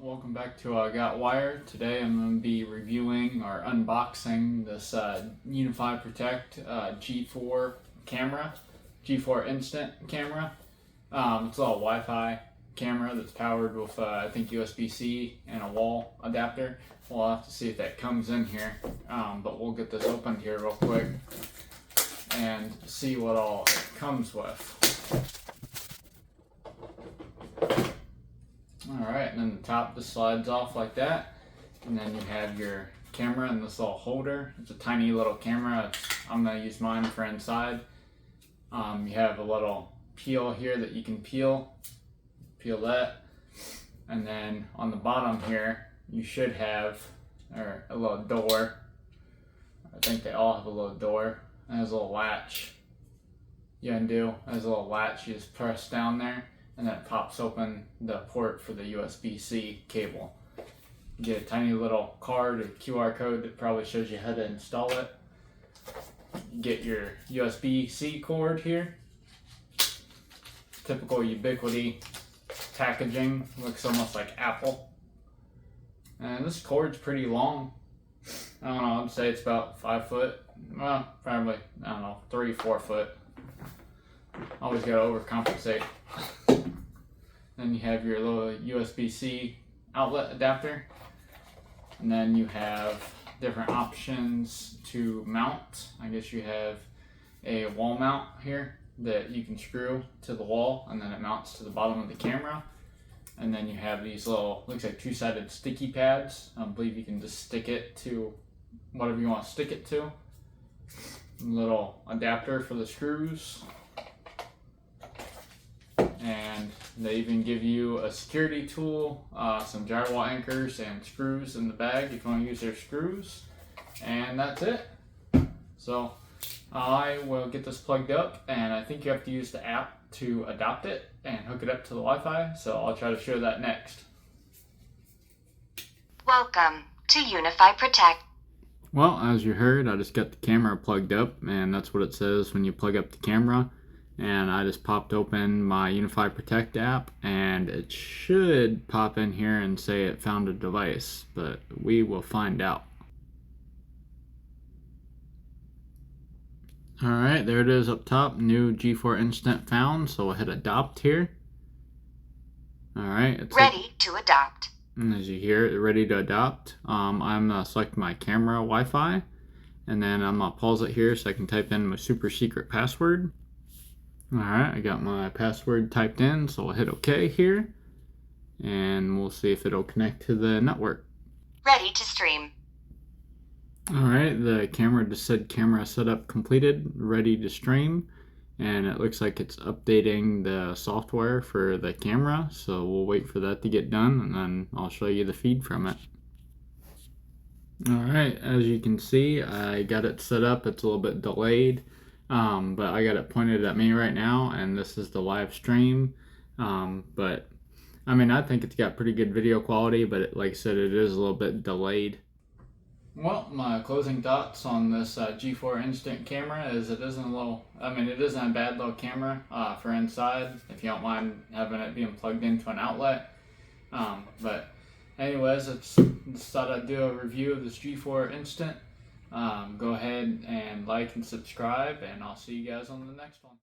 Welcome back to Got Wired. Today I'm going to be reviewing or unboxing this Unify Protect G4 camera, G4 Instant camera. It's a little Wi-Fi camera that's powered with I think USB-C and a wall adapter. We'll have to see if that comes in here, but we'll get this opened here real quick and see what all it comes with. Alright, and then the top just slides off like that, and then you have your camera in this little holder. It's a tiny little camera. I'm going to use mine for inside. You have a little peel here that you can peel that, and then on the bottom here you should have a little door. I think they all have a little door, and there's a little latch you undo. There's a little latch you just press down there, and then it pops open the port for the USB-C cable. You get a tiny little card, a QR code that probably shows you how to install it. You get your USB-C cord here. Typical Ubiquiti packaging, looks almost like Apple. And this cord's pretty long. I don't know, I'd say it's about 5 foot. Well, probably, I don't know, 3-4 foot. Always gotta overcompensate. Then you have your little USB-C outlet adapter. And then you have different options to mount. I guess you have a wall mount here that you can screw to the wall, and then it mounts to the bottom of the camera. And then you have these little, looks like two-sided sticky pads. I believe you can just stick it to whatever you want to stick it to. Little adapter for the screws. And they even give you a security tool, some drywall anchors and screws in the bag if you want to use their screws. And that's it. So I will get this plugged up, and I think you have to use the app to adopt it and hook it up to the Wi-Fi. So I'll try to show that next. Welcome to Unify Protect. Well, as you heard, I just got the camera plugged up, and that's what it says when you plug up the camera. And I just popped open my Unify Protect app, and it should pop in here and say it found a device, but we will find out. Alright, there it is up top, new G4 Instant found, so we'll hit adopt here. Alright, it's ready to adopt. And as you hear it, ready to adopt. I'm going to select my camera Wi-Fi, and then I'm going to pause it here so I can type in my super secret password. Alright, I got my password typed in, so I'll hit OK here, and we'll see if it'll connect to the network. Ready to stream. Alright, the camera just said camera setup completed, ready to stream, and it looks like it's updating the software for the camera, so we'll wait for that to get done, and then I'll show you the feed from it. Alright, as you can see, I got it set up. It's a little bit delayed. But I got it pointed at me right now, and this is the live stream. But I mean, I think it's got pretty good video quality, but like I said, it is a little bit delayed. Well, my closing thoughts on this G4 Instant camera is it isn't a bad little camera for inside, if you don't mind having it being plugged into an outlet. But anyways, just thought I'd do a review of this G4 Instant. Go ahead and like and subscribe, and I'll see you guys on the next one.